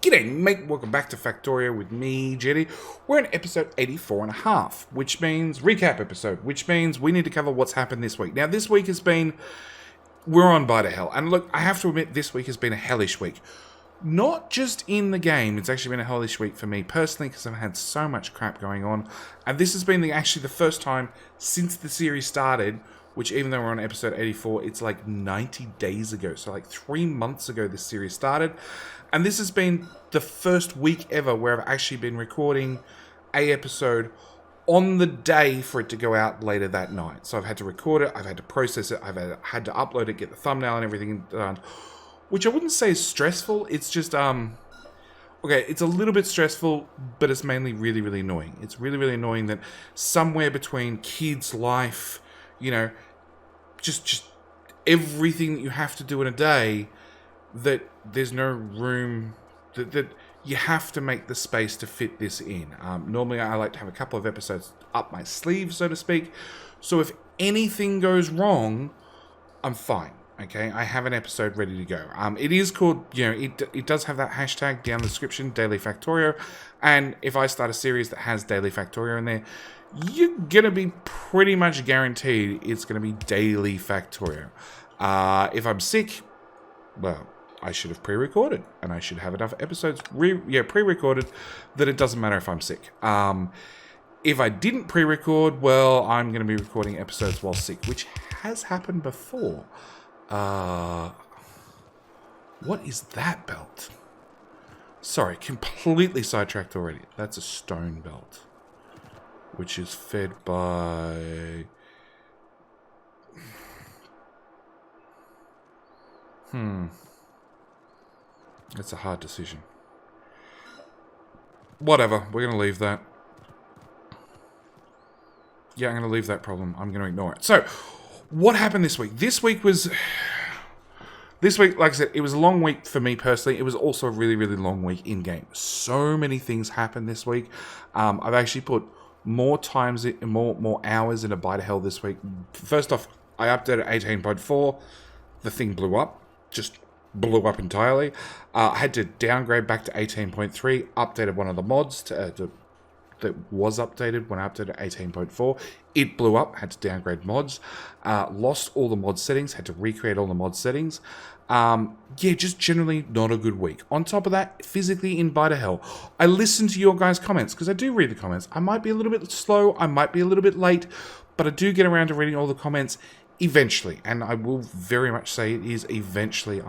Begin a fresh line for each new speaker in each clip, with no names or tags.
G'day mate, welcome back to Factorio with me, Jetty. We're in episode 84½, which means recap episode, which means we need to cover what's happened this week. Now this week has been, we're on by to hell. And look, I have to admit this week has been a hellish week. Not just in the game, it's actually been a hellish week for me personally because I've had so much crap going on. And this has been actually the first time since the series started, which even though we're on episode 84, it's like 90 days ago. So like 3 months ago this series started. And this has been the first week ever where I've actually been recording a episode on the day for it to go out later that night. So I've had to record it, I've had to process it, I've had to upload it, get the thumbnail and everything done. Which I wouldn't say is stressful, it's just, okay, it's a little bit stressful, but it's mainly really, really annoying. It's really, really annoying that somewhere between kids' life, you know, just everything that you have to do in a day, that there's no room, that you have to make the space to fit this in. Normally I like to have a couple of episodes up my sleeve, so to speak. So if anything goes wrong, I'm fine. Okay, I have an episode ready to go. It is called, you know, it does have that hashtag down the description, Daily Factorio. And if I start a series that has Daily Factorio in there, you're going to be pretty much guaranteed it's going to be Daily Factorio. If I'm sick, well, I should have pre-recorded. And I should have enough episodes pre-recorded that it doesn't matter if I'm sick. If I didn't pre-record, well, I'm going to be recording episodes while sick, which has happened before. What is that belt? Sorry, completely sidetracked already. That's a stone belt, which is fed by... That's a hard decision. Whatever, we're going to leave that. Yeah, I'm going to leave that problem. I'm going to ignore it. So, what happened this week? This week, like I said, it was a long week for me personally. It was also a really, really long week in-game. So many things happened this week. I've actually put more hours in a bite of hell this week. First off, I updated 18.4. The thing blew up. Just blew up entirely. I had to downgrade back to 18.3. Updated one of the mods that was updated when I updated 18.4. It blew up, had to downgrade mods. Lost all the mod settings, had to recreate all the mod settings. Yeah, just generally not a good week. On top of that, physically in bite of hell. I listened to your guys' comments, because I do read the comments. I might be a little bit slow, I might be a little bit late, but I do get around to reading all the comments eventually. And I will very much say it is eventually.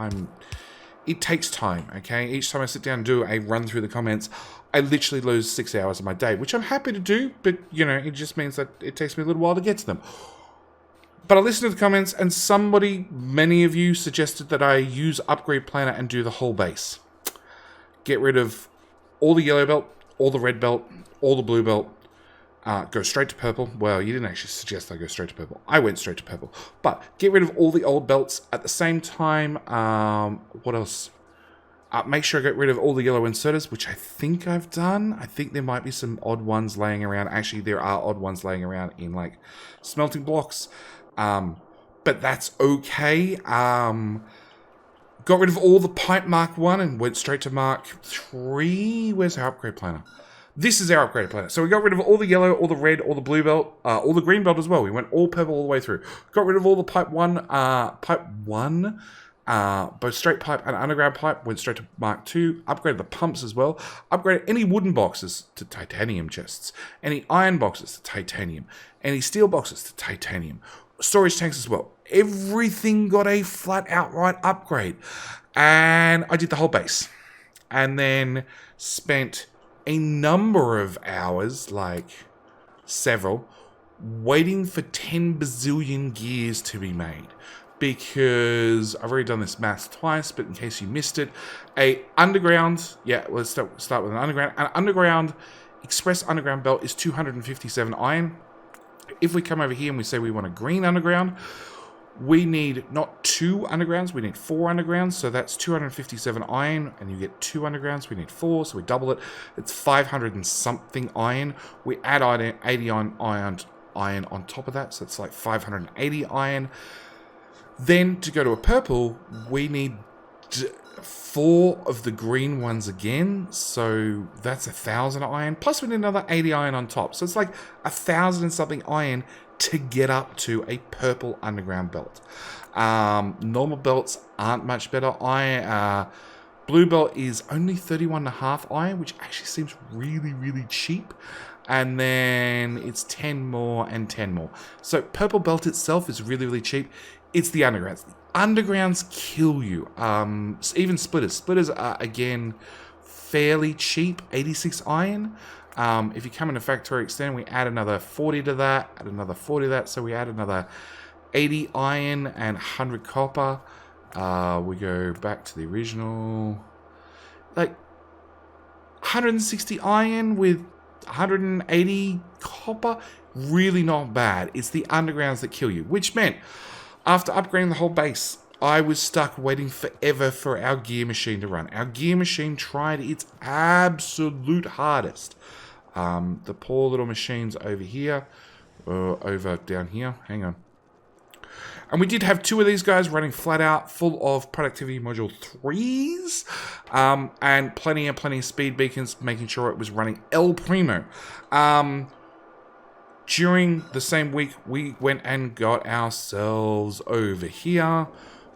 It takes time, okay? Each time I sit down and do a run through the comments, I literally lose 6 hours of my day, which I'm happy to do, but, you know, it just means that it takes me a little while to get to them. But I listened to the comments, and many of you suggested that I use Upgrade Planner and do the whole base. Get rid of all the yellow belt, all the red belt, all the blue belt, go straight to purple. Well, you didn't actually suggest I go straight to purple. I went straight to purple. But get rid of all the old belts at the same time. What else? Make sure I get rid of all the yellow inserters, which I think I've done. I think there might be some odd ones laying around. Actually, there are odd ones laying around in, like, smelting blocks. But that's okay. Got rid of all the pipe Mark 1 and went straight to Mark 3. Where's our upgrade planner? This is our upgrade planner. So we got rid of all the yellow, all the red, all the blue belt, all the green belt as well. We went all purple all the way through. Got rid of all the pipe 1, both straight pipe and underground pipe, went straight to Mark 2, upgraded the pumps as well, upgraded any wooden boxes to titanium chests, any iron boxes to titanium, any steel boxes to titanium, storage tanks as well. Everything got a flat outright upgrade. And I did the whole base. And then spent a number of hours, like several, waiting for 10 bazillion gears to be made. Because I've already done this math twice, but in case you missed it, let's start with an underground. An underground, express underground belt is 257 iron. If we come over here and we say we want a green underground, we need not 2 undergrounds, we need 4 undergrounds. So that's 257 iron, and you get 2 undergrounds. We need 4, so we double it. It's 500 and something iron. We add 80 iron on top of that, so it's like 580 iron. Then to go to a purple, we need 4 of the green ones again, so that's 1,000 iron, plus we need another 80 iron on top, so it's like 1,000 and something iron to get up to a purple underground belt. Normal belts aren't much better. Blue belt is only 31.5 iron, which actually seems really, really cheap. And then it's 10 more and 10 more. So purple belt itself is really, really cheap. It's the undergrounds. The undergrounds kill you. Even splitters. Splitters are, again, fairly cheap. 86 iron. If you come into Factorio Extend, we add another 40 to that. Add another 40 to that. So we add another 80 iron and 100 copper. We go back to the original. Like, 160 iron with 180 copper, really not bad. It's the undergrounds that kill you, which meant after upgrading the whole base, I was stuck waiting forever for our gear machine to run. Our gear machine tried its absolute hardest. The poor little machines over here, over down here, hang on. And we did have 2 of these guys running flat out, full of productivity module 3s, and plenty of speed beacons, making sure it was running El Primo. During the same week, we went and got ourselves over here.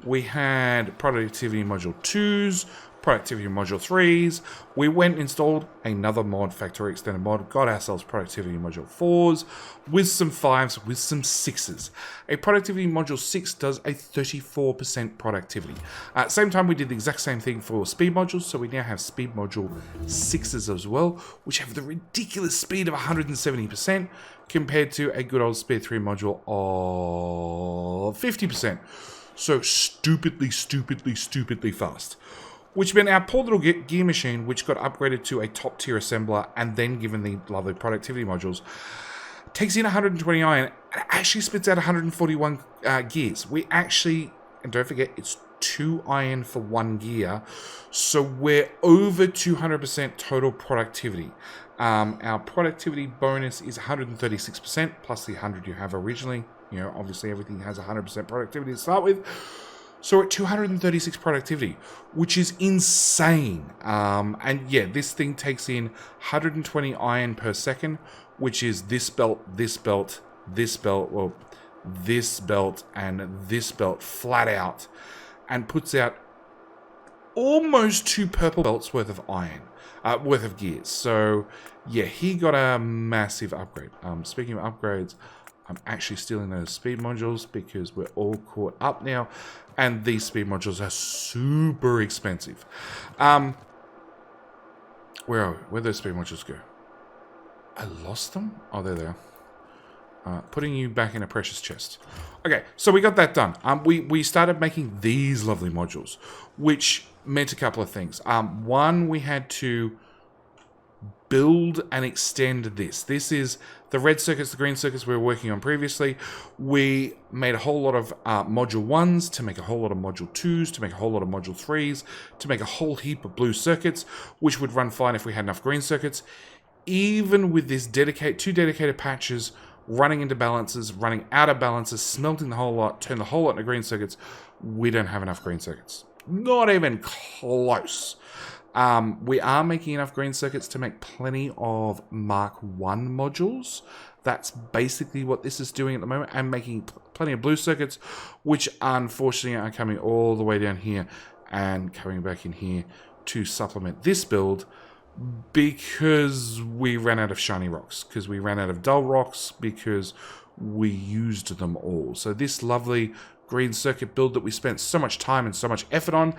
We had productivity module 2s, productivity module 3s. We went and installed another mod, Factorio Extended mod, got ourselves productivity module 4s, with some 5s, with some 6s. A productivity module 6 does a 34% productivity. At the same time, we did the exact same thing for speed modules, so we now have speed module 6s as well, which have the ridiculous speed of 170% compared to a good old speed 3 module of 50%. So stupidly fast. Which meant our poor little gear machine, which got upgraded to a top tier assembler and then given the lovely productivity modules, takes in 120 iron and actually spits out 141 gears. We actually, and don't forget, it's 2 iron for 1 gear, so we're over 200% total productivity. Our productivity bonus is 136% plus the 100 you have originally. You know, obviously everything has 100% productivity to start with. So we're at 236 productivity, which is insane. And yeah, this thing takes in 120 iron per second, which is this belt, this belt, this belt, well, this belt, and this belt flat out, and puts out almost 2 purple belts worth of iron, worth of gears. So yeah, he got a massive upgrade. Speaking of upgrades, I'm actually stealing those speed modules because we're all caught up now. And these speed modules are super expensive. Where are we? Where'd those speed modules go? I lost them? Oh, there they are. Putting you back in a precious chest. Okay, so we got that done. We started making these lovely modules, which meant a couple of things. One, we had to build and extend this. This is the red circuits, the green circuits we were working on previously. We made a whole lot of module 1s to make a whole lot of module 2s, to make a whole lot of module 3s, to make a whole heap of blue circuits, which would run fine if we had enough green circuits. Even with this 2 dedicated patches, running into balances, running out of balances, smelting the whole lot, turn the whole lot into green circuits, we don't have enough green circuits. Not even close. We are making enough green circuits to make plenty of Mark 1 modules. That's basically what this is doing at the moment. And making plenty of blue circuits, which unfortunately are coming all the way down here and coming back in here to supplement this build, because we ran out of shiny rocks, because we ran out of dull rocks, because we used them all. So this lovely green circuit build that we spent so much time and so much effort on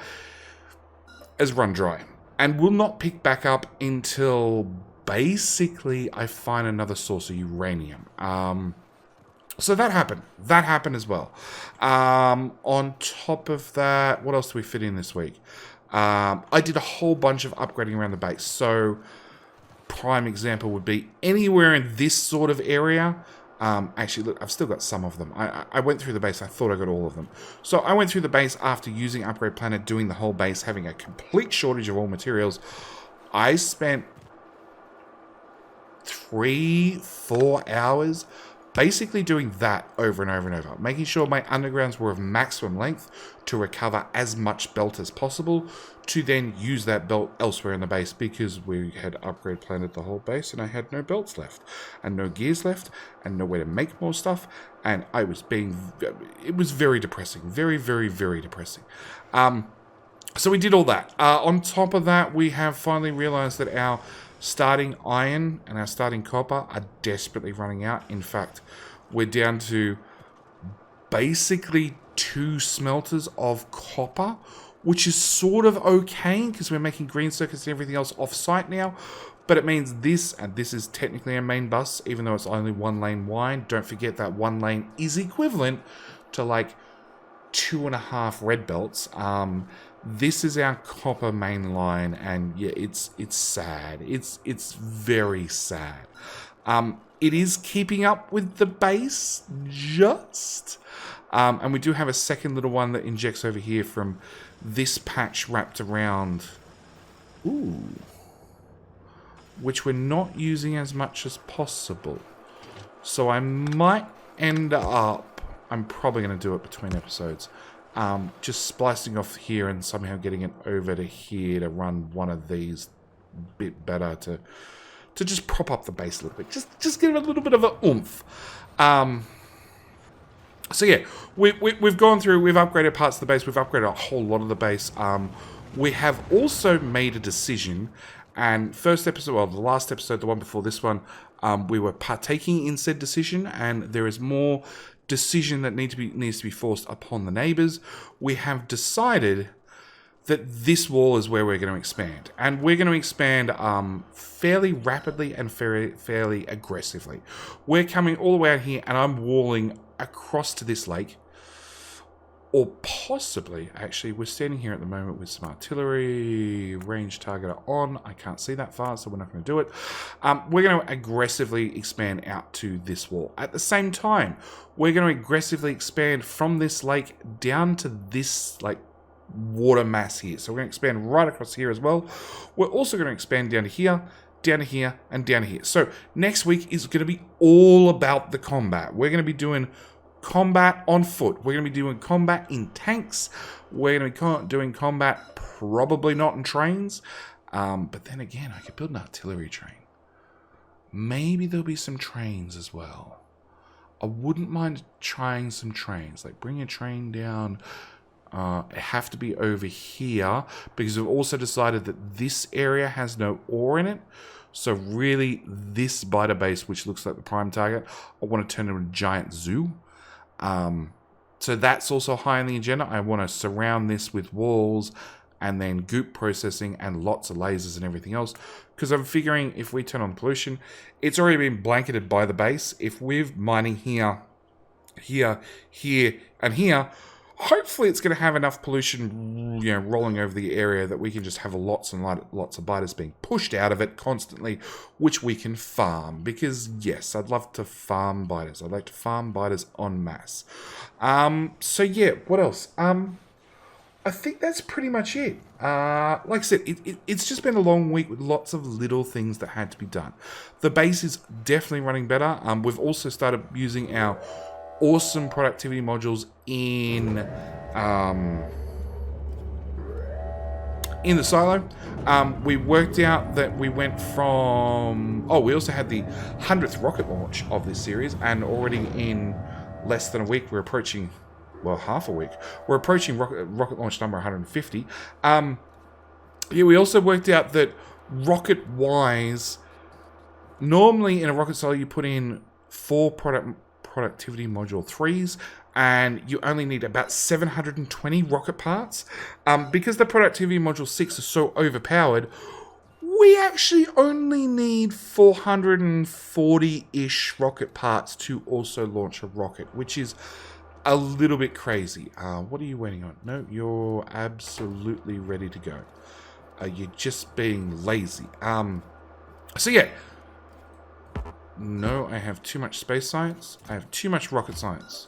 has run dry. And will not pick back up until basically I find another source of uranium. So that happened. That happened as well. On top of that, what else do we fit in this week? I did a whole bunch of upgrading around the base. So prime example would be anywhere in this sort of area. Actually, look, I've still got some of them. I went through the base. I thought I got all of them. So I went through the base after using Upgrade Planet, doing the whole base, having a complete shortage of all materials. I spent 3-4 hours basically doing that over and over and over, making sure my undergrounds were of maximum length to recover as much belt as possible, to then use that belt elsewhere in the base, because we had upgrade planted the whole base and I had no belts left and no gears left and no way to make more stuff, and I was it was very depressing, very, very, very depressing. So we did all that. On top of that, we have finally realized that our starting iron and our starting copper are desperately running out. In fact, we're down to basically 2 smelters of copper, which is sort of okay because we're making green circuits and everything else off-site now. But it means this, and this is technically a main bus, even though it's only 1 lane wide. Don't forget that 1 lane is equivalent to like 2.5 red belts. This is our copper main line, and yeah, it's sad. It's very sad. It is keeping up with the base, just. And we do have a second little one that injects over here from this patch wrapped around. Ooh. Which we're not using as much as possible. So I might end up, I'm probably going to do it between episodes, just splicing off here and somehow getting it over to here to run one of these a bit better to just prop up the base a little bit. Just give it a little bit of a oomph. So yeah, we've gone through, we've upgraded parts of the base, we've upgraded a whole lot of the base. We have also made a decision, and first episode, well, the last episode, the one before this one, we were partaking in said decision, and there is more decision that needs to be forced upon the neighbors. We have decided that this wall is where we're going to expand, and we're going to expand fairly rapidly and fairly aggressively. We're coming all the way out here, and I'm walling across to this lake, or possibly, actually, we're standing here at the moment with some artillery, range targeter on. I can't see that far, so we're not going to do it. We're going to aggressively expand out to this wall. At the same time, we're going to aggressively expand from this lake down to this, like, water mass here. So we're going to expand right across here as well. We're also going to expand down to here, down to here, and down to here. So next week is going to be all about the combat. We're going to be doing combat on foot. We're going to be doing combat in tanks. We're going to be doing combat probably not in trains. But then again, I could build an artillery train. Maybe there'll be some trains as well. I wouldn't mind trying some trains. Like bring a train down. It have to be over here because we've also decided that this area has no ore in it. So really this biter base, which looks like the prime target, I want to turn into a giant zoo. So that's also high on the agenda. I want to surround this with walls and then goop processing and lots of lasers and everything else. Because I'm figuring if we turn on pollution, it's already been blanketed by the base. If we're mining here, here, here, and here, hopefully it's going to have enough pollution, you know, rolling over the area that we can just have lots and lots of biters being pushed out of it constantly, which we can farm. Because yes, I'd love to farm biters. I'd like to farm biters en masse. So yeah, what else? I think that's pretty much it. Like I said, it's just been a long week with lots of little things that had to be done. The base is definitely running better. We've also started using our awesome productivity modules in the silo. We worked out that we went from... Oh, we also had the 100th rocket launch of this series, and already in less than a week, we're approaching... Well, half a week. We're approaching rocket launch number 150. Yeah, we also worked out that rocket-wise, normally in a rocket silo, you put in 4 productivity module 3s, and you only need about 720 rocket parts. Because the productivity module 6 is so overpowered, we actually only need 440-ish rocket parts to also launch a rocket, which is a little bit crazy. What are you waiting on? No, you're absolutely ready to go. You're just being lazy. So yeah. No, I have too much space science. I have too much rocket science.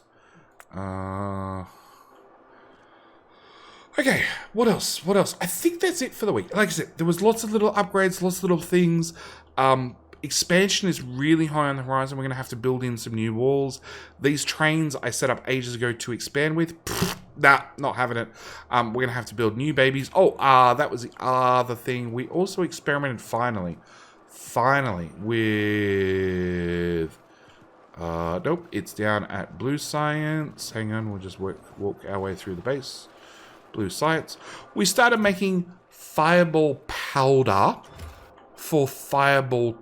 Okay, what else? I think that's it for the week. Like I said, there was lots of little upgrades, lots of little things. expansion is really high on the horizon. We're going to have to build in some new walls. These trains I set up ages ago to expand with. Nah, not having it. We're going to have to build new babies. Oh, that was the other thing. We also experimented finally with... nope, it's down at Blue Science. Hang on, we'll just walk our way through the base. Blue Science. We started making fireball powder for fireball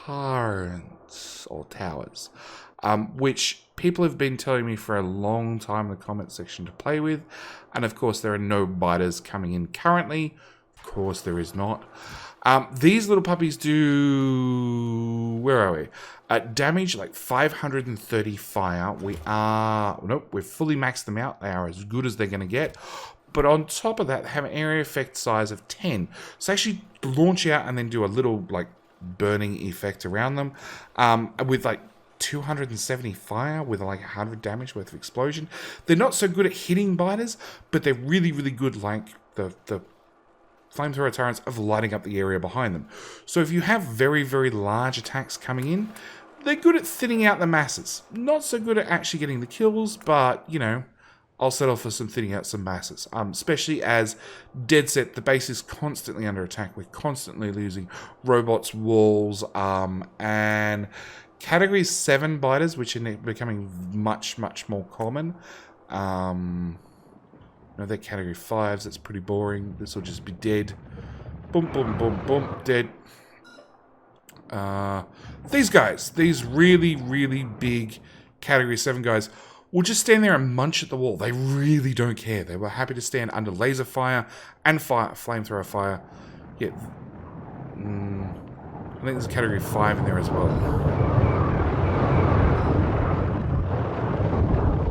turrets or towers, which people have been telling me for a long time in the comment section to play with. And of course, there are no biters coming in currently. Of course, there is not. These little puppies do... Where are we? Damage like 530 fire. Nope, we've fully maxed them out. They are as good as they're going to get. But on top of that, they have an area effect size of 10. So actually launch out and then do a little like burning effect around them. With like 270 fire with like 100 damage worth of explosion. They're not so good at hitting biters, but they're really, really good like the flamethrower turrets of lighting up the area behind them. So if you have very, very large attacks coming in, they're good at thinning out the masses. Not so good at actually getting the kills, but, you know, I'll settle for some thinning out some masses. Especially as Dead Set, the base is constantly under attack. We're constantly losing robots, walls, and Category 7 biters, which are becoming much, much more common. No, they're Category 5s. That's pretty boring. This will just be dead. Boom, boom, boom, boom. Dead. These guys, these really, really big Category 7 guys, will just stand there and munch at the wall. They really don't care. They were happy to stand under laser fire and flamethrower fire. Yeah. I think there's a Category 5 in there as well.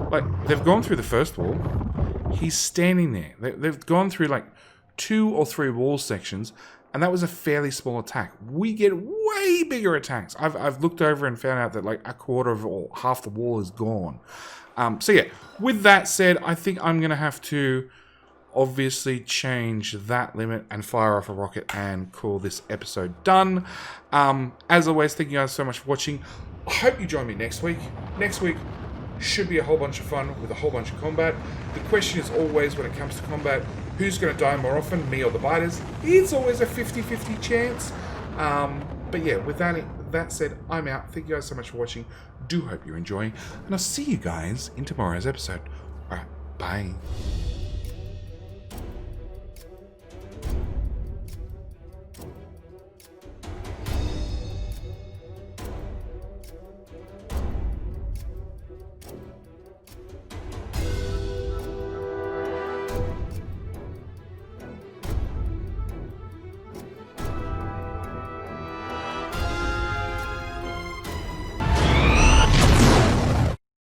Like, they've gone through the first wall. He's standing there. They've gone through like 2 or 3 wall sections, and that was a fairly small attack. We get way bigger attacks. I've looked over and found out that like a quarter of or half the wall is gone. So yeah, with that said, I think I'm going to have to obviously change that limit and fire off a rocket and call this episode done. As always, thank you guys so much for watching. I hope you join me next week. Next week should be a whole bunch of fun with a whole bunch of combat. The question is always, when it comes to combat, who's going to die more often, me or the biters? It's always a 50-50 chance. But yeah, with that said, I'm out. Thank you guys so much for watching. Do hope you're enjoying, and I'll see you guys in tomorrow's episode. Alright, bye.